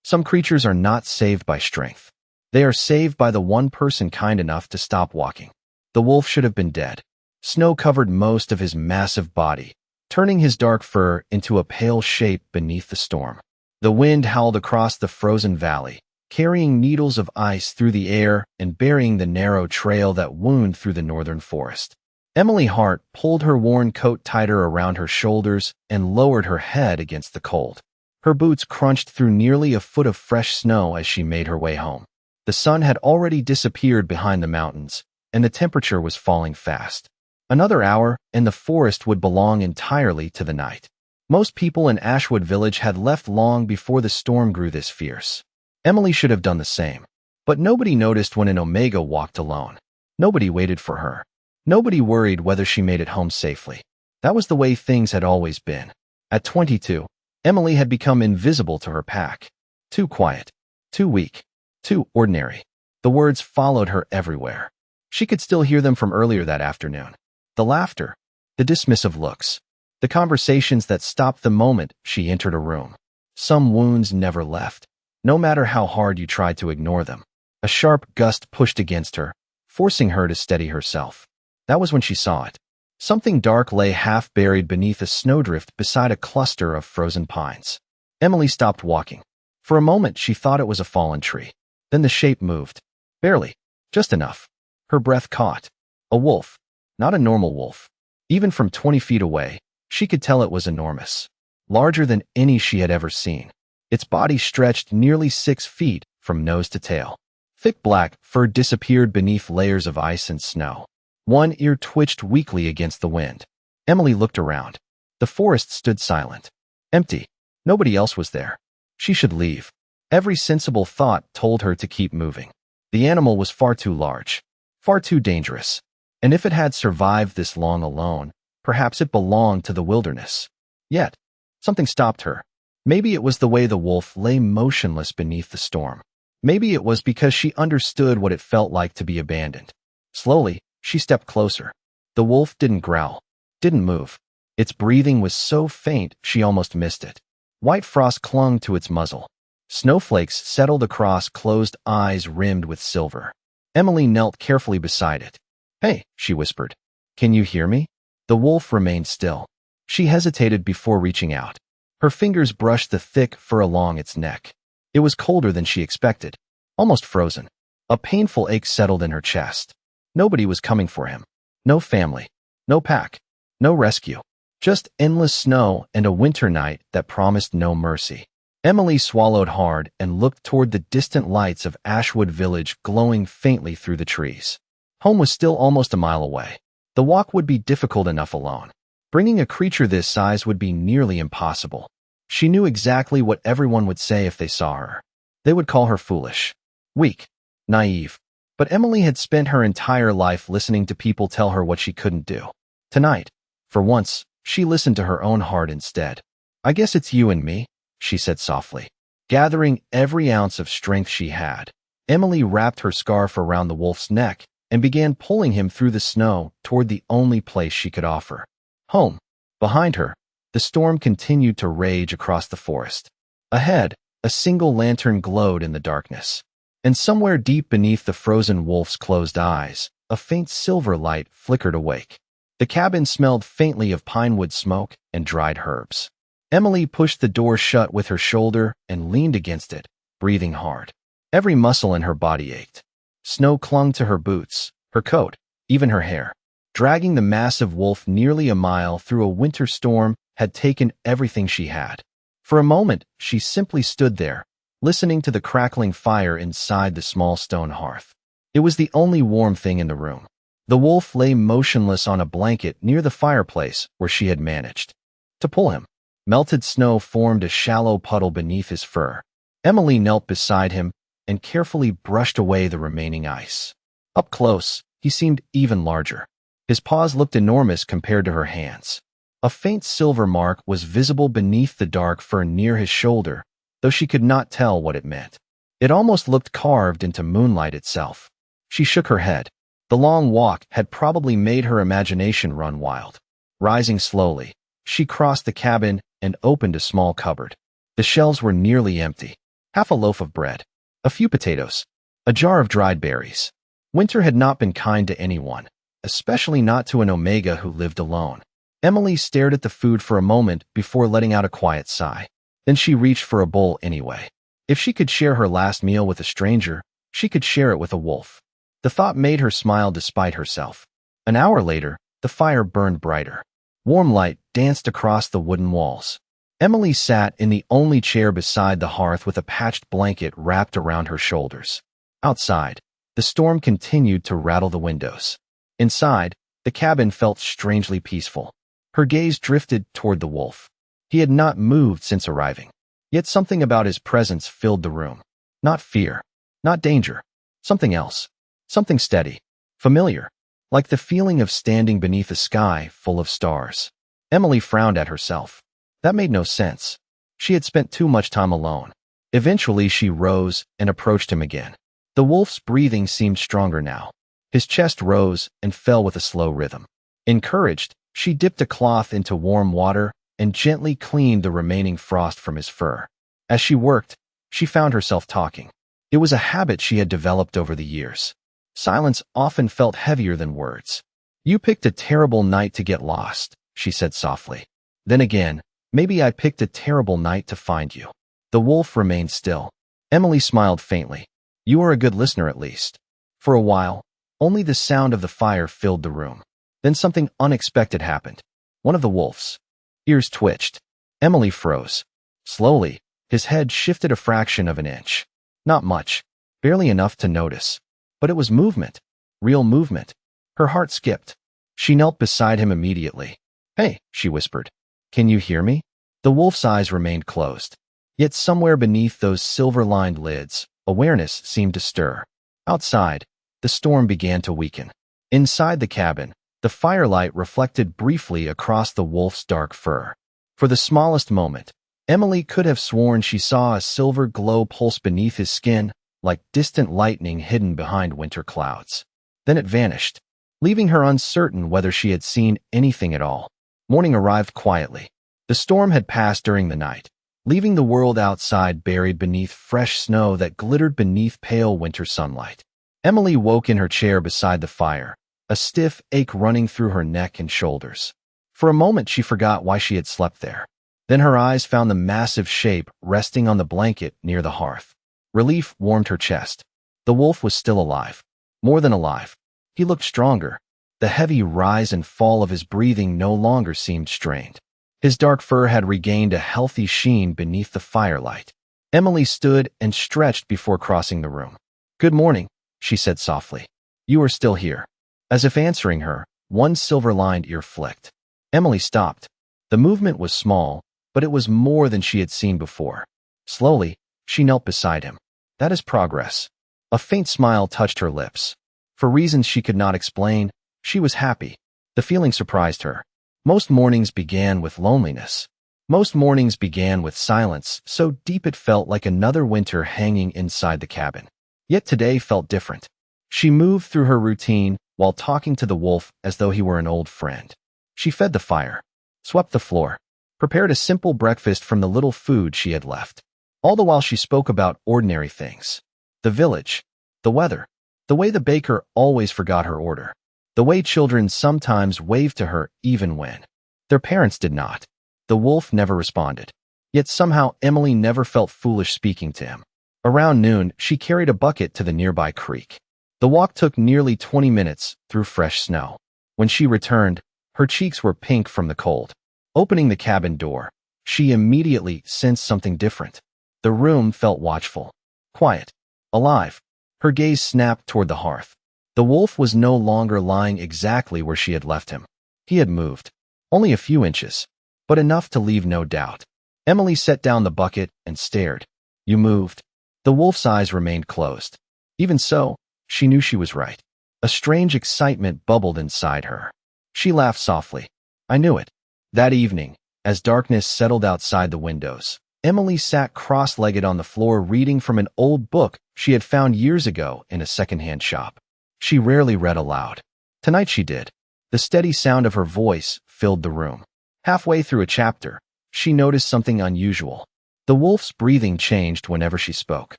Some creatures are not saved by strength. They are saved by the one person kind enough to stop walking. The wolf should have been dead. Snow covered most of his massive body, turning his dark fur into a pale shape beneath the storm. The wind howled across the frozen valley, carrying needles of ice through the air and burying the narrow trail that wound through the northern forest. Emily Hart pulled her worn coat tighter around her shoulders and lowered her head against the cold. Her boots crunched through nearly a foot of fresh snow as she made her way home. The sun had already disappeared behind the mountains, and the temperature was falling fast. Another hour, and the forest would belong entirely to the night. Most people in Ashwood Village had left long before the storm grew this fierce. Emily should have done the same. But nobody noticed when an Omega walked alone. Nobody waited for her. Nobody worried whether she made it home safely. That was the way things had always been. At 22, Emily had become invisible to her pack. Too quiet. Too weak. Too ordinary. The words followed her everywhere. She could still hear them from earlier that afternoon. The laughter. The dismissive looks. The conversations that stopped the moment she entered a room. Some wounds never left, no matter how hard you tried to ignore them. A sharp gust pushed against her, forcing her to steady herself. That was when she saw it. Something dark lay half buried beneath a snowdrift beside a cluster of frozen pines. Emily stopped walking. For a moment, she thought it was a fallen tree. Then the shape moved. Barely. Just enough. Her breath caught. A wolf. Not a normal wolf. Even from 20 feet away, she could tell it was enormous. Larger than any she had ever seen. Its body stretched nearly 6 feet from nose to tail. Thick black fur disappeared beneath layers of ice and snow. One ear twitched weakly against the wind. Emily looked around. The forest stood silent. Empty. Nobody else was there. She should leave. Every sensible thought told her to keep moving. The animal was far too large. Far too dangerous. And if it had survived this long alone, perhaps it belonged to the wilderness. Yet, something stopped her. Maybe it was the way the wolf lay motionless beneath the storm. Maybe it was because she understood what it felt like to be abandoned. Slowly, she stepped closer. The wolf didn't growl, didn't move. Its breathing was so faint she almost missed it. White frost clung to its muzzle. Snowflakes settled across closed eyes rimmed with silver. Emily knelt carefully beside it. "Hey," she whispered. "Can you hear me?" The wolf remained still. She hesitated before reaching out. Her fingers brushed the thick fur along its neck. It was colder than she expected, almost frozen. A painful ache settled in her chest. Nobody was coming for him. No family. No pack. No rescue. Just endless snow and a winter night that promised no mercy. Emily swallowed hard and looked toward the distant lights of Ashwood Village glowing faintly through the trees. Home was still almost a mile away. The walk would be difficult enough alone. Bringing a creature this size would be nearly impossible. She knew exactly what everyone would say if they saw her. They would call her foolish, weak, naive. But Emily had spent her entire life listening to people tell her what she couldn't do. Tonight, for once, she listened to her own heart instead. "I guess it's you and me," she said softly. Gathering every ounce of strength she had, Emily wrapped her scarf around the wolf's neck and began pulling him through the snow toward the only place she could offer. Home. Behind her, the storm continued to rage across the forest. Ahead, a single lantern glowed in the darkness. And somewhere deep beneath the frozen wolf's closed eyes, a faint silver light flickered awake. The cabin smelled faintly of pinewood smoke and dried herbs. Emily pushed the door shut with her shoulder and leaned against it, breathing hard. Every muscle in her body ached. Snow clung to her boots, her coat, even her hair. Dragging the massive wolf nearly a mile through a winter storm had taken everything she had. For a moment, she simply stood there, listening to the crackling fire inside the small stone hearth. It was the only warm thing in the room. The wolf lay motionless on a blanket near the fireplace where she had managed to pull him. Melted snow formed a shallow puddle beneath his fur. Emily knelt beside him and carefully brushed away the remaining ice. Up close, he seemed even larger. His paws looked enormous compared to her hands. A faint silver mark was visible beneath the dark fur near his shoulder, though she could not tell what it meant. It almost looked carved into moonlight itself. She shook her head. The long walk had probably made her imagination run wild. Rising slowly, she crossed the cabin and opened a small cupboard. The shelves were nearly empty. half a loaf of bread, a few potatoes, a jar of dried berries. Winter had not been kind to anyone, especially not to an Omega who lived alone. Emily stared at the food for a moment before letting out a quiet sigh. Then she reached for a bowl anyway. If she could share her last meal with a stranger, she could share it with a wolf. The thought made her smile despite herself. An hour later, the fire burned brighter. Warm light danced across the wooden walls. Emily sat in the only chair beside the hearth with a patched blanket wrapped around her shoulders. Outside, the storm continued to rattle the windows. Inside, the cabin felt strangely peaceful. Her gaze drifted toward the wolf. He had not moved since arriving. Yet something about his presence filled the room. Not fear, not danger. Something else. Something steady. Familiar. Like the feeling of standing beneath a sky full of stars. Emily frowned at herself. That made no sense. She had spent too much time alone. Eventually she rose and approached him again. The wolf's breathing seemed stronger now. His chest rose and fell with a slow rhythm. Encouraged, she dipped a cloth into warm water and gently cleaned the remaining frost from his fur. As she worked, she found herself talking. It was a habit she had developed over the years. Silence often felt heavier than words. "You picked a terrible night to get lost," she said softly. "Then again, maybe I picked a terrible night to find you." The wolf remained still. Emily smiled faintly. "You are a good listener at least." For a while, only the sound of the fire filled the room. Then something unexpected happened. One of the wolf's ears twitched. Emily froze. Slowly, his head shifted a fraction of an inch. Not much, barely enough to notice. But it was movement. Real movement. Her heart skipped. She knelt beside him immediately. "Hey," she whispered. "Can you hear me?" The wolf's eyes remained closed. Yet somewhere beneath those silver-lined lids, awareness seemed to stir. Outside, the storm began to weaken. Inside the cabin, the firelight reflected briefly across the wolf's dark fur. For the smallest moment, Emily could have sworn she saw a silver glow pulse beneath his skin, like distant lightning hidden behind winter clouds. Then it vanished, leaving her uncertain whether she had seen anything at all. Morning arrived quietly. The storm had passed during the night, leaving the world outside buried beneath fresh snow that glittered beneath pale winter sunlight. Emily woke in her chair beside the fire, a stiff ache running through her neck and shoulders. For a moment she forgot why she had slept there. Then her eyes found the massive shape resting on the blanket near the hearth. Relief warmed her chest. The wolf was still alive. More than alive. He looked stronger. The heavy rise and fall of his breathing no longer seemed strained. His dark fur had regained a healthy sheen beneath the firelight. Emily stood and stretched before crossing the room. "Good morning," she said softly. "You are still here." As if answering her, one silver-lined ear flicked. Emily stopped. The movement was small, but it was more than she had seen before. Slowly, she knelt beside him. "That is progress." A faint smile touched her lips. For reasons she could not explain, she was happy. The feeling surprised her. Most mornings began with loneliness. Most mornings began with silence, so deep it felt like another winter hanging inside the cabin. Yet today felt different. She moved through her routine while talking to the wolf as though he were an old friend. She fed the fire, swept the floor, prepared a simple breakfast from the little food she had left. All the while she spoke about ordinary things. The village, the weather, the way the baker always forgot her order, the way children sometimes waved to her even when their parents did not. The wolf never responded. Yet somehow Emily never felt foolish speaking to him. Around noon, she carried a bucket to the nearby creek. The walk took nearly 20 minutes through fresh snow. When she returned, her cheeks were pink from the cold. Opening the cabin door, she immediately sensed something different. The room felt watchful, quiet, alive. Her gaze snapped toward the hearth. The wolf was no longer lying exactly where she had left him. He had moved. Only a few inches, but enough to leave no doubt. Emily set down the bucket and stared. "You moved." The wolf's eyes remained closed. Even so, she knew she was right. A strange excitement bubbled inside her. She laughed softly. "I knew it." That evening, as darkness settled outside the windows, Emily sat cross-legged on the floor reading from an old book she had found years ago in a second-hand shop. She rarely read aloud. Tonight she did. The steady sound of her voice filled the room. Halfway through a chapter, she noticed something unusual. The wolf's breathing changed whenever she spoke.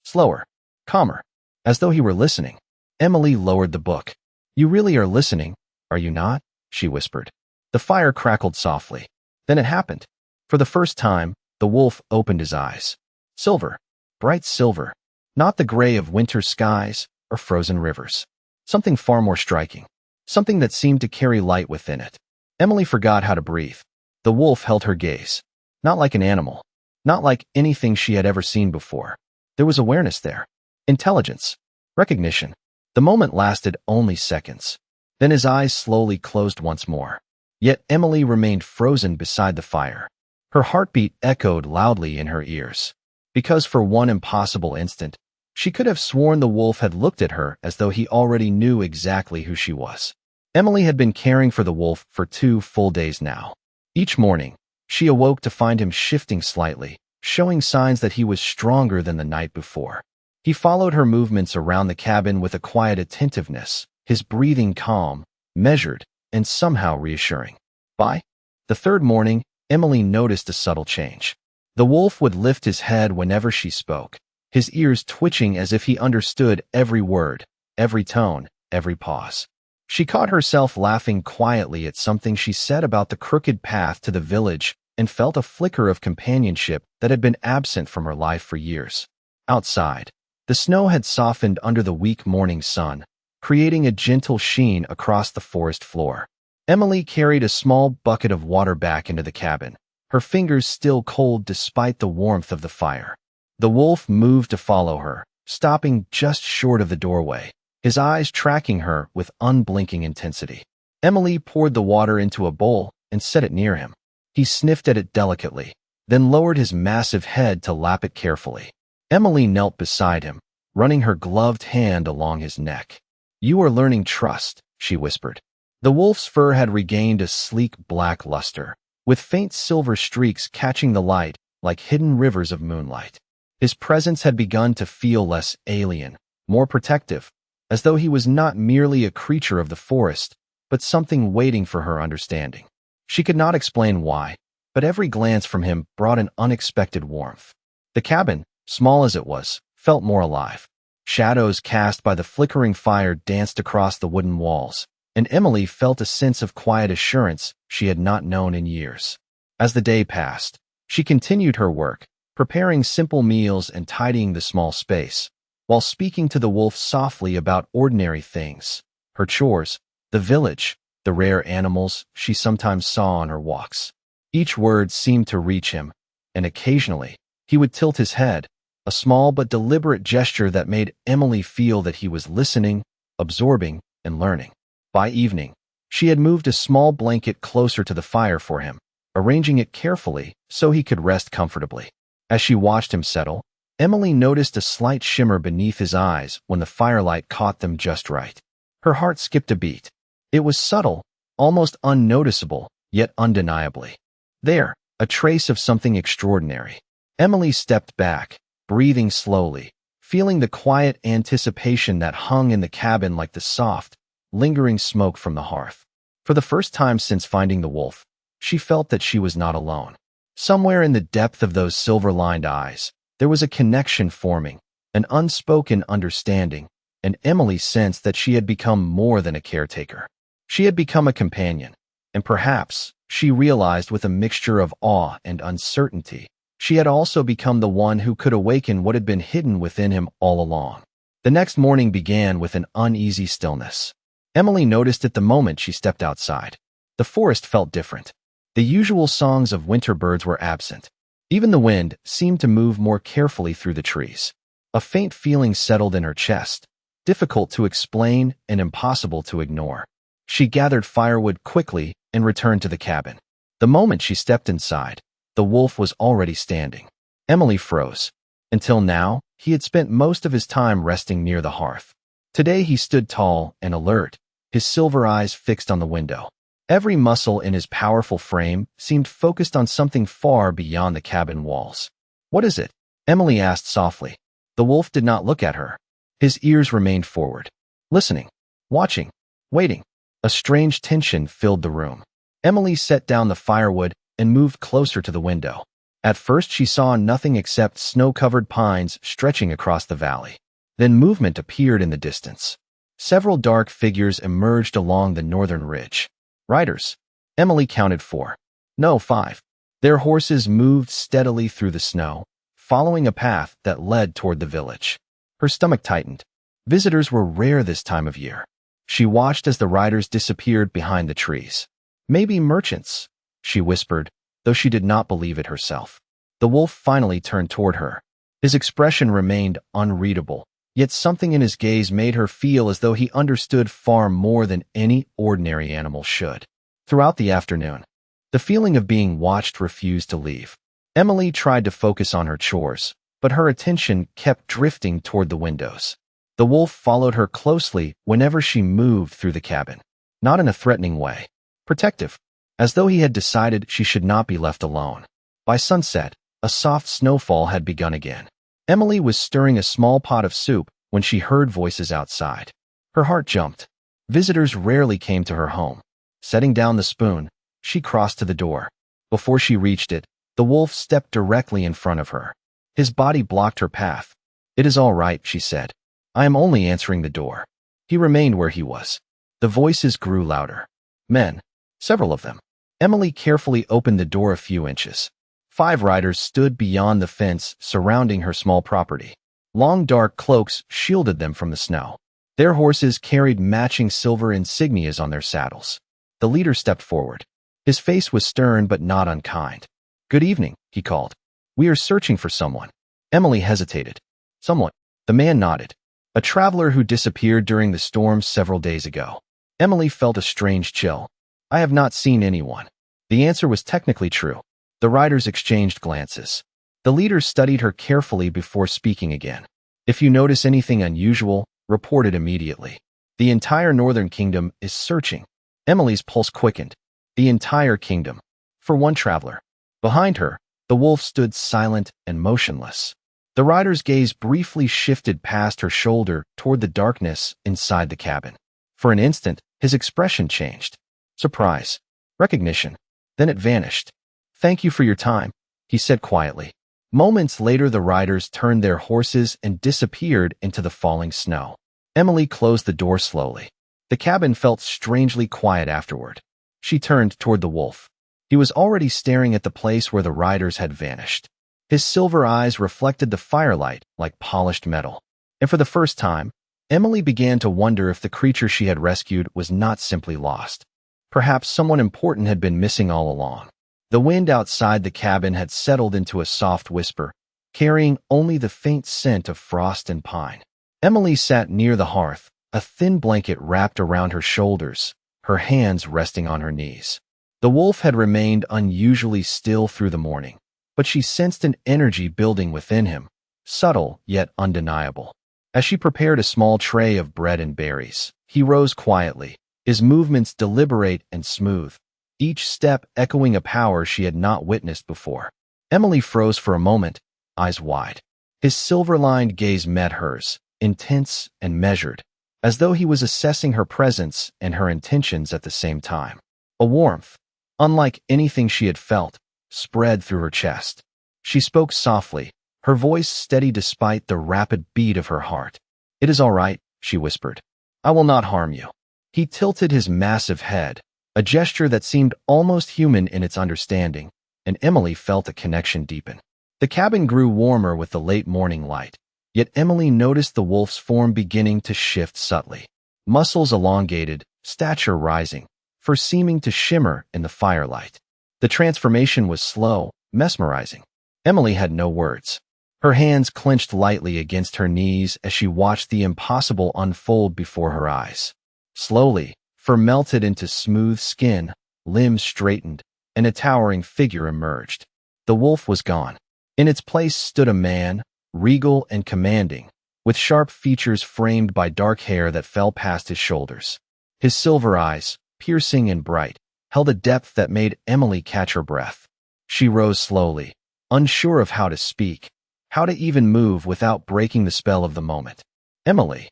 Slower, calmer, as though he were listening. Emily lowered the book. "You really are listening, are you not?" she whispered. The fire crackled softly. Then it happened. For the first time, the wolf opened his eyes. Silver, bright silver, not the gray of winter skies or frozen rivers. Something far more striking. Something that seemed to carry light within it. Emily forgot how to breathe. The wolf held her gaze. Not like an animal. Not like anything she had ever seen before. There was awareness there. Intelligence. Recognition. The moment lasted only seconds. Then his eyes slowly closed once more. Yet Emily remained frozen beside the fire. Her heartbeat echoed loudly in her ears. Because for one impossible instant, she could have sworn the wolf had looked at her as though he already knew exactly who she was. Emily had been caring for the wolf for 2 full days now. Each morning, she awoke to find him shifting slightly, showing signs that he was stronger than the night before. He followed her movements around the cabin with a quiet attentiveness, his breathing calm, measured, and somehow reassuring. By the third morning, Emily noticed a subtle change. The wolf would lift his head whenever she spoke, his ears twitching as if he understood every word, every tone, every pause. She caught herself laughing quietly at something she said about the crooked path to the village and felt a flicker of companionship that had been absent from her life for years. Outside, the snow had softened under the weak morning sun, creating a gentle sheen across the forest floor. Emily carried a small bucket of water back into the cabin, her fingers still cold despite the warmth of the fire. The wolf moved to follow her, stopping just short of the doorway, his eyes tracking her with unblinking intensity. Emily poured the water into a bowl and set it near him. He sniffed at it delicately, then lowered his massive head to lap it carefully. Emily knelt beside him, running her gloved hand along his neck. "You are learning trust," she whispered. The wolf's fur had regained a sleek black luster, with faint silver streaks catching the light like hidden rivers of moonlight. His presence had begun to feel less alien, more protective, as though he was not merely a creature of the forest, but something waiting for her understanding. She could not explain why, but every glance from him brought an unexpected warmth. The cabin, small as it was, felt more alive. Shadows cast by the flickering fire danced across the wooden walls, and Emily felt a sense of quiet assurance she had not known in years. As the day passed, she continued her work, preparing simple meals and tidying the small space, while speaking to the wolf softly about ordinary things, her chores, the village, the rare animals she sometimes saw on her walks. Each word seemed to reach him, and occasionally, he would tilt his head, a small but deliberate gesture that made Emily feel that he was listening, absorbing, and learning. By evening, she had moved a small blanket closer to the fire for him, arranging it carefully so he could rest comfortably. As she watched him settle, Emily noticed a slight shimmer beneath his eyes when the firelight caught them just right. Her heart skipped a beat. It was subtle, almost unnoticeable, yet undeniably there, a trace of something extraordinary. Emily stepped back, breathing slowly, feeling the quiet anticipation that hung in the cabin like the soft, lingering smoke from the hearth. For the first time since finding the wolf, she felt that she was not alone. Somewhere in the depth of those silver-lined eyes, there was a connection forming, an unspoken understanding, and Emily sensed that she had become more than a caretaker. She had become a companion, and perhaps, she realized with a mixture of awe and uncertainty, she had also become the one who could awaken what had been hidden within him all along. The next morning began with an uneasy stillness. Emily noticed it the moment she stepped outside. The forest felt different. The usual songs of winter birds were absent. Even the wind seemed to move more carefully through the trees. A faint feeling settled in her chest, difficult to explain and impossible to ignore. She gathered firewood quickly and returned to the cabin. The moment she stepped inside, the wolf was already standing. Emily froze. Until now, he had spent most of his time resting near the hearth. Today he stood tall and alert, his silver eyes fixed on the window. Every muscle in his powerful frame seemed focused on something far beyond the cabin walls. "What is it?" Emily asked softly. The wolf did not look at her. His ears remained forward, listening, watching, waiting. A strange tension filled the room. Emily set down the firewood and moved closer to the window. At first she saw nothing except snow-covered pines stretching across the valley. Then movement appeared in the distance. Several dark figures emerged along the northern ridge. Riders. Emily counted 4. No, 5. Their horses moved steadily through the snow, following a path that led toward the village. Her stomach tightened. Visitors were rare this time of year. She watched as the riders disappeared behind the trees. Maybe merchants, she whispered, though she did not believe it herself. The wolf finally turned toward her. His expression remained unreadable, yet something in his gaze made her feel as though he understood far more than any ordinary animal should. Throughout the afternoon, the feeling of being watched refused to leave. Emily tried to focus on her chores, but her attention kept drifting toward the windows. The wolf followed her closely whenever she moved through the cabin, not in a threatening way, protective, as though he had decided she should not be left alone. By sunset, a soft snowfall had begun again. Emily was stirring a small pot of soup when she heard voices outside. Her heart jumped. Visitors rarely came to her home. Setting down the spoon, she crossed to the door. Before she reached it, the wolf stepped directly in front of her. His body blocked her path. "It is all right," she said. "I am only answering the door." He remained where he was. The voices grew louder. Men. Several of them. Emily carefully opened the door a few inches. 5 riders stood beyond the fence surrounding her small property. Long dark cloaks shielded them from the snow. Their horses carried matching silver insignias on their saddles. The leader stepped forward. His face was stern but not unkind. "Good evening," he called. "We are searching for someone." Emily hesitated. "Someone?" The man nodded. "A traveler who disappeared during the storm several days ago." Emily felt a strange chill. "I have not seen anyone." The answer was technically true. The riders exchanged glances. The leader studied her carefully before speaking again. "If you notice anything unusual, report it immediately. The entire northern kingdom is searching." Emily's pulse quickened. The entire kingdom. For one traveler. Behind her, the wolf stood silent and motionless. The rider's gaze briefly shifted past her shoulder toward the darkness inside the cabin. For an instant, his expression changed. Surprise. Recognition. Then it vanished. "Thank you for your time," he said quietly. Moments later, the riders turned their horses and disappeared into the falling snow. Emily closed the door slowly. The cabin felt strangely quiet afterward. She turned toward the wolf. He was already staring at the place where the riders had vanished. His silver eyes reflected the firelight like polished metal. And for the first time, Emily began to wonder if the creature she had rescued was not simply lost. Perhaps someone important had been missing all along. The wind outside the cabin had settled into a soft whisper, carrying only the faint scent of frost and pine. Emily sat near the hearth, a thin blanket wrapped around her shoulders, her hands resting on her knees. The wolf had remained unusually still through the morning, but she sensed an energy building within him, subtle yet undeniable. As she prepared a small tray of bread and berries, he rose quietly, his movements deliberate and smooth, each step echoing a power she had not witnessed before. Emily froze for a moment, eyes wide. His silver-lined gaze met hers, intense and measured, as though he was assessing her presence and her intentions at the same time. A warmth, unlike anything she had felt, spread through her chest. She spoke softly, her voice steady despite the rapid beat of her heart. "It is all right," she whispered. "I will not harm you." He tilted his massive head, a gesture that seemed almost human in its understanding, and Emily felt a connection deepen. The cabin grew warmer with the late morning light, yet Emily noticed the wolf's form beginning to shift subtly. Muscles elongated, stature rising, fur seeming to shimmer in the firelight. The transformation was slow, mesmerizing. Emily had no words. Her hands clenched lightly against her knees as she watched the impossible unfold before her eyes. Slowly, fur melted into smooth skin, limbs straightened, and a towering figure emerged. The wolf was gone. In its place stood a man, regal and commanding, with sharp features framed by dark hair that fell past his shoulders. His silver eyes, piercing and bright, held a depth that made Emily catch her breath. She rose slowly, unsure of how to speak, how to even move without breaking the spell of the moment. "Emily."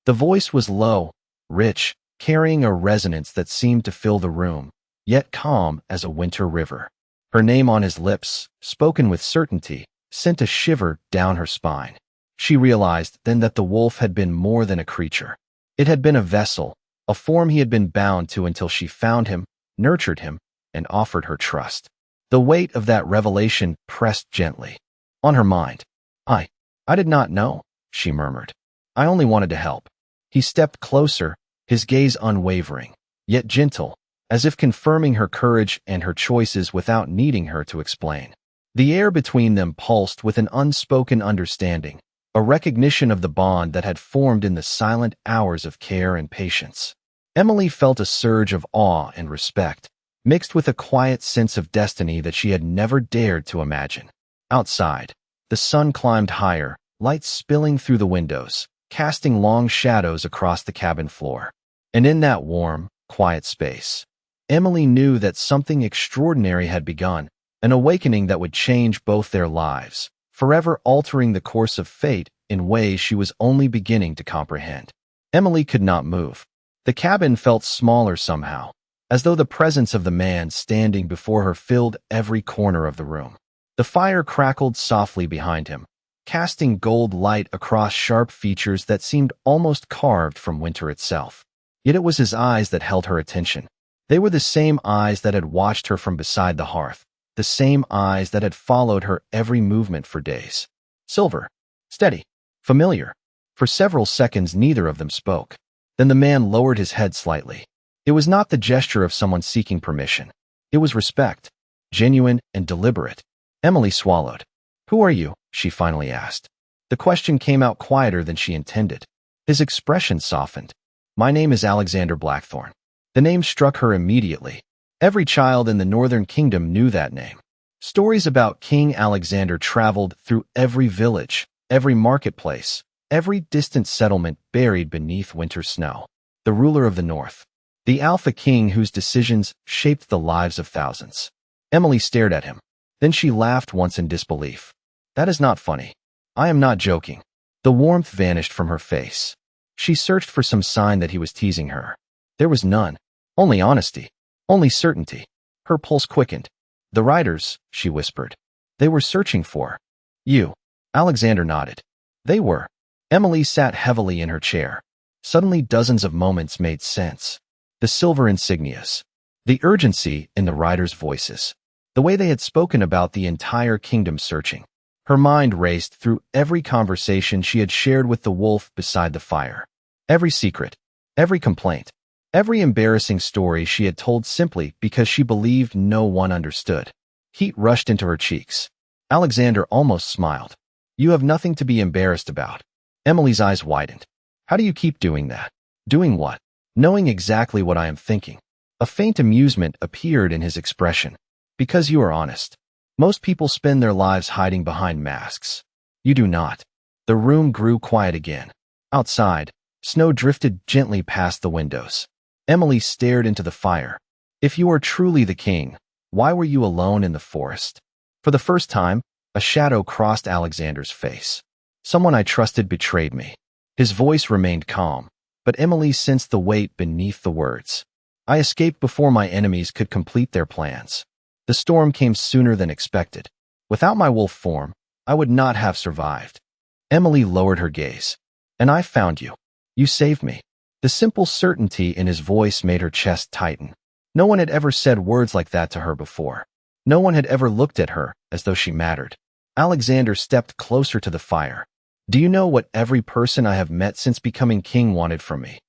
The voice was low, rich, carrying a resonance that seemed to fill the room, yet calm as a winter river. Her name on his lips, spoken with certainty, sent a shiver down her spine. She realized then that the wolf had been more than a creature. It had been a vessel, a form he had been bound to until she found him, nurtured him, and offered her trust. The weight of that revelation pressed gently on her mind. I did not know, she murmured. I only wanted to help. He stepped closer, his gaze unwavering, yet gentle, as if confirming her courage and her choices without needing her to explain. The air between them pulsed with an unspoken understanding, a recognition of the bond that had formed in the silent hours of care and patience. Emily felt a surge of awe and respect, mixed with a quiet sense of destiny that she had never dared to imagine. Outside, the sun climbed higher, light spilling through the windows, casting long shadows across the cabin floor. And in that warm, quiet space, Emily knew that something extraordinary had begun, an awakening that would change both their lives, forever altering the course of fate in ways she was only beginning to comprehend. Emily could not move. The cabin felt smaller somehow, as though the presence of the man standing before her filled every corner of the room. The fire crackled softly behind him, casting gold light across sharp features that seemed almost carved from winter itself. Yet it was his eyes that held her attention. They were the same eyes that had watched her from beside the hearth, the same eyes that had followed her every movement for days. Silver, steady, familiar. For several seconds neither of them spoke. Then the man lowered his head slightly. It was not the gesture of someone seeking permission. It was respect, genuine and deliberate. Emily swallowed. "Who are you?" she finally asked. The question came out quieter than she intended. His expression softened. "My name is Alexander Blackthorne." The name struck her immediately. Every child in the Northern Kingdom knew that name. Stories about King Alexander traveled through every village, every marketplace, every distant settlement buried beneath winter snow. The ruler of the North. The Alpha King whose decisions shaped the lives of thousands. Emily stared at him. Then she laughed once in disbelief. "That is not funny. I am not joking." The warmth vanished from her face. She searched for some sign that he was teasing her. There was none. Only honesty. Only certainty. Her pulse quickened. "The riders," she whispered. "They were searching for you." Alexander nodded. "They were." Emily sat heavily in her chair. Suddenly dozens of moments made sense. The silver insignias. The urgency in the riders' voices. The way they had spoken about the entire kingdom searching. Her mind raced through every conversation she had shared with the wolf beside the fire. Every secret, every complaint, every embarrassing story she had told simply because she believed no one understood. Heat rushed into her cheeks. Alexander almost smiled. "You have nothing to be embarrassed about." Emily's eyes widened. "How do you keep doing that?" "Doing what?" "Knowing exactly what I am thinking." A faint amusement appeared in his expression. "Because you are honest. Most people spend their lives hiding behind masks. You do not." The room grew quiet again. Outside, snow drifted gently past the windows. Emily stared into the fire. "If you are truly the king, why were you alone in the forest?" For the first time, a shadow crossed Alexander's face. "Someone I trusted betrayed me." His voice remained calm, but Emily sensed the weight beneath the words. "I escaped before my enemies could complete their plans. The storm came sooner than expected. Without my wolf form, I would not have survived." Emily lowered her gaze. "And I found you. You saved me." The simple certainty in his voice made her chest tighten. No one had ever said words like that to her before. No one had ever looked at her as though she mattered. Alexander stepped closer to the fire. "Do you know what every person I have met since becoming king wanted from me?"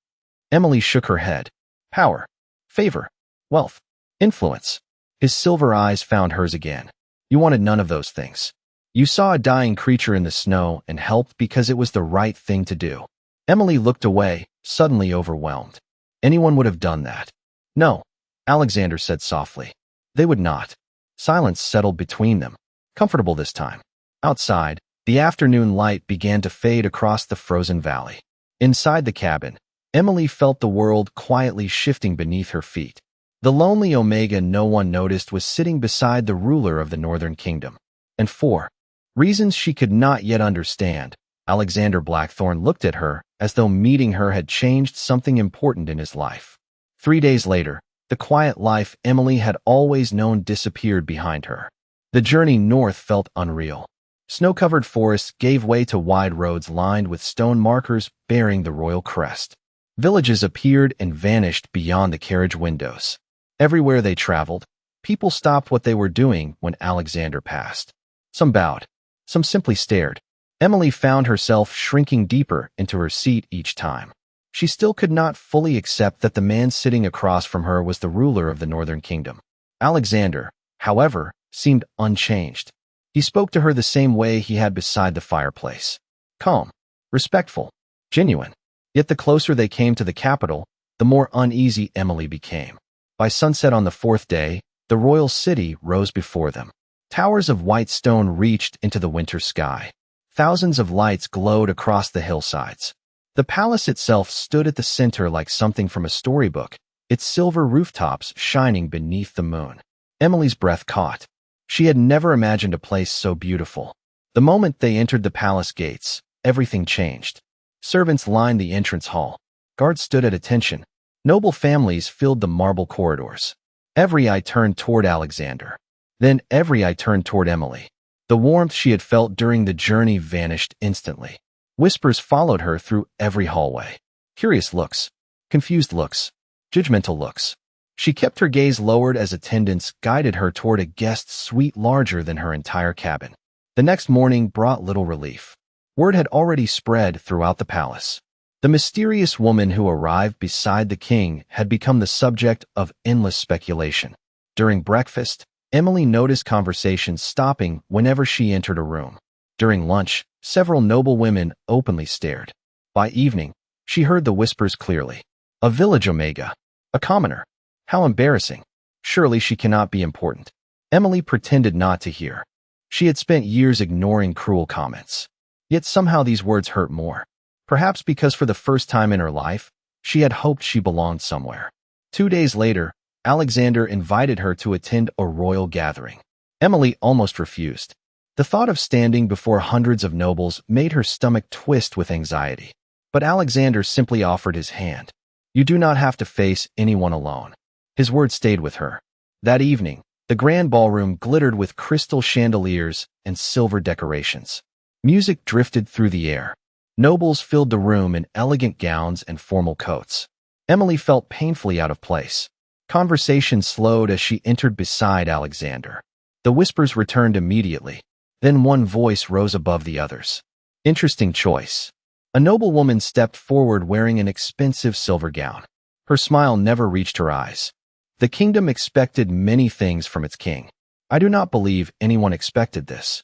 Emily shook her head. "Power, favor, wealth, influence." His silver eyes found hers again. "You wanted none of those things. You saw a dying creature in the snow and helped because it was the right thing to do." Emily looked away, suddenly overwhelmed. Anyone would have done that. "No," Alexander said softly. "They would not." Silence settled between them, comfortable this time. Outside, the afternoon light began to fade across the frozen valley. Inside the cabin, Emily felt the world quietly shifting beneath her feet. The lonely Omega no one noticed was sitting beside the ruler of the Northern Kingdom. And for reasons she could not yet understand, Alexander Blackthorne looked at her as though meeting her had changed something important in his life. 3 days later, The quiet life Emily had always known disappeared behind her. The journey north felt unreal. Snow-covered forests gave way to wide roads lined with stone markers bearing the royal crest. Villages appeared and vanished beyond the carriage windows. Everywhere they traveled, people stopped what they were doing when Alexander passed. Some bowed. Some simply stared. Emily found herself shrinking deeper into her seat each time. She still could not fully accept that the man sitting across from her was the ruler of the Northern Kingdom. Alexander, however, seemed unchanged. He spoke to her the same way he had beside the fireplace. Calm, respectful, genuine. Yet the closer they came to the capital, the more uneasy Emily became. By sunset on the fourth day, the royal city rose before them. Towers of white stone reached into the winter sky. Thousands of lights glowed across the hillsides. The palace itself stood at the center like something from a storybook, its silver rooftops shining beneath the moon. Emily's breath caught. She had never imagined a place so beautiful. The moment they entered the palace gates, everything changed. Servants lined the entrance hall. Guards stood at attention. Noble families filled the marble corridors. Every eye turned toward Alexander. Then every eye turned toward Emily. The warmth she had felt during the journey vanished instantly. Whispers followed her through every hallway. Curious looks, confused looks, judgmental looks. She kept her gaze lowered as attendants guided her toward a guest suite larger than her entire cabin. The next morning brought little relief. Word had already spread throughout the palace. The mysterious woman who arrived beside the king had become the subject of endless speculation. During breakfast, Emily noticed conversations stopping whenever she entered a room. During lunch, several noble women openly stared. By evening, she heard the whispers clearly. A village omega. A commoner. How embarrassing. Surely she cannot be important. Emily pretended not to hear. She had spent years ignoring cruel comments. Yet somehow these words hurt more. Perhaps because for the first time in her life, she had hoped she belonged somewhere. 2 days later, Alexander invited her to attend a royal gathering. Emily almost refused. The thought of standing before hundreds of nobles made her stomach twist with anxiety. But Alexander simply offered his hand. You do not have to face anyone alone. His word stayed with her. That evening, the grand ballroom glittered with crystal chandeliers and silver decorations. Music drifted through the air. Nobles filled the room in elegant gowns and formal coats. Emily felt painfully out of place. Conversation slowed as she entered beside Alexander. The whispers returned immediately. Then one voice rose above the others. Interesting choice. A noble woman stepped forward wearing an expensive silver gown. Her smile never reached her eyes. The kingdom expected many things from its king. I do not believe anyone expected this.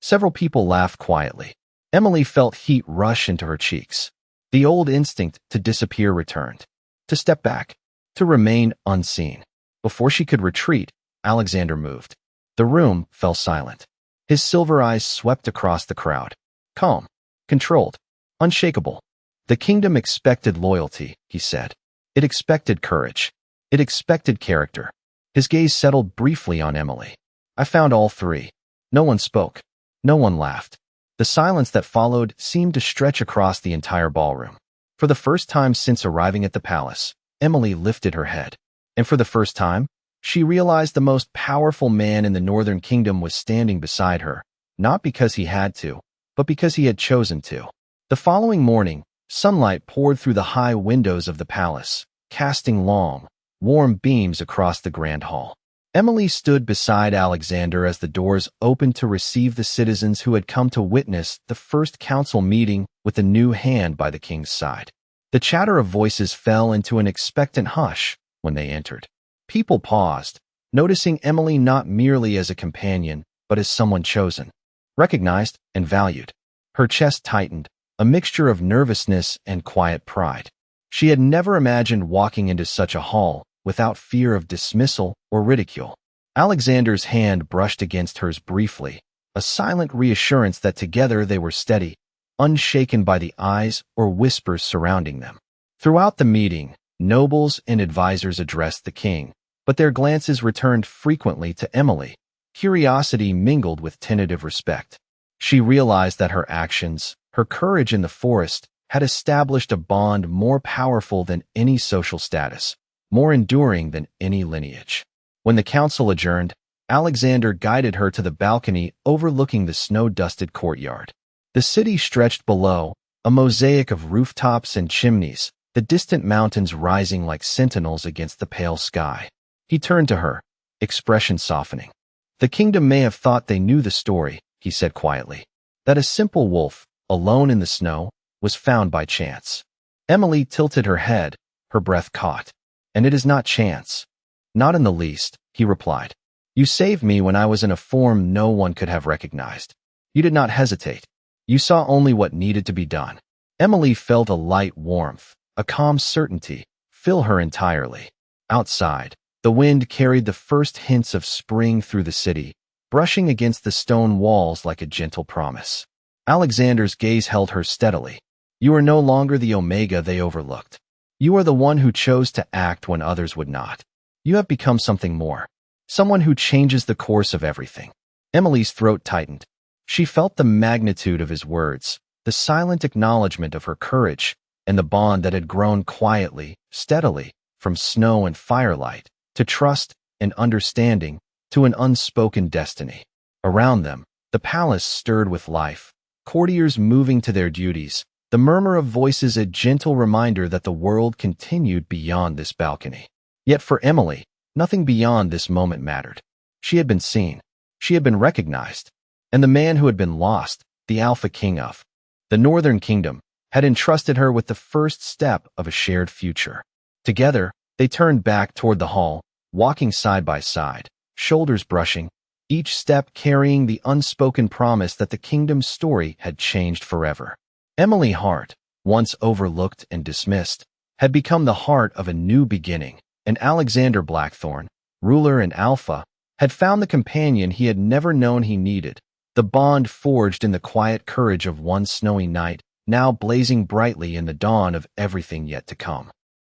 Several people laughed quietly. Emily felt heat rush into her cheeks. The old instinct to disappear returned. To step back. To remain unseen. Before she could retreat, Alexander moved. The room fell silent. His silver eyes swept across the crowd. Calm, controlled, unshakable. The kingdom expected loyalty, he said. It expected courage. It expected character. His gaze settled briefly on Emily. I found all three. No one spoke. No one laughed. The silence that followed seemed to stretch across the entire ballroom. For the first time since arriving at the palace, Emily lifted her head. And for the first time, she realized the most powerful man in the Northern Kingdom was standing beside her, not because he had to, but because he had chosen to. The following morning, sunlight poured through the high windows of the palace, casting long, warm beams across the grand hall. Emily stood beside Alexander as the doors opened to receive the citizens who had come to witness the first council meeting with a new hand by the king's side. The chatter of voices fell into an expectant hush when they entered. People paused, noticing Emily not merely as a companion, but as someone chosen, recognized, and valued. Her chest tightened, a mixture of nervousness and quiet pride. She had never imagined walking into such a hall without fear of dismissal or ridicule. Alexander's hand brushed against hers briefly, a silent reassurance that together they were steady, unshaken by the eyes or whispers surrounding them. Throughout the meeting, nobles and advisors addressed the king, but their glances returned frequently to Emily. Curiosity mingled with tentative respect. She realized that her actions, her courage in the forest, had established a bond more powerful than any social status. more enduring than any lineage. When the council adjourned, Alexander guided her to the balcony overlooking the snow-dusted courtyard. The city stretched below, a mosaic of rooftops and chimneys, the distant mountains rising like sentinels against the pale sky. He turned to her, expression softening. The kingdom may have thought they knew the story, he said quietly, that a simple wolf, alone in the snow, was found by chance. Emily tilted her head, her breath caught. And it is not chance. Not in the least, he replied. You saved me when I was in a form no one could have recognized. You did not hesitate. You saw only what needed to be done. Emily felt a light warmth, a calm certainty, fill her entirely. Outside, the wind carried the first hints of spring through the city, brushing against the stone walls like a gentle promise. Alexander's gaze held her steadily. You are no longer the Omega they overlooked. You are the one who chose to act when others would not. You have become something more. Someone who changes the course of everything. Emily's throat tightened. She felt the magnitude of his words, the silent acknowledgement of her courage, and the bond that had grown quietly, steadily, from snow and firelight, to trust and understanding, to an unspoken destiny. Around them, the palace stirred with life, courtiers moving to their duties, the murmur of voices a gentle reminder that the world continued beyond this balcony. Yet for Emily, nothing beyond this moment mattered. She had been seen. She had been recognized. And the man who had been lost, the Alpha King of the Northern Kingdom, had entrusted her with the first step of a shared future. Together, they turned back toward the hall, walking side by side, shoulders brushing, each step carrying the unspoken promise that the kingdom's story had changed forever. Emily Hart, once overlooked and dismissed, had become the heart of a new beginning, and Alexander Blackthorne, ruler and alpha, had found the companion he had never known he needed, the bond forged in the quiet courage of one snowy night, now blazing brightly in the dawn of everything yet to come.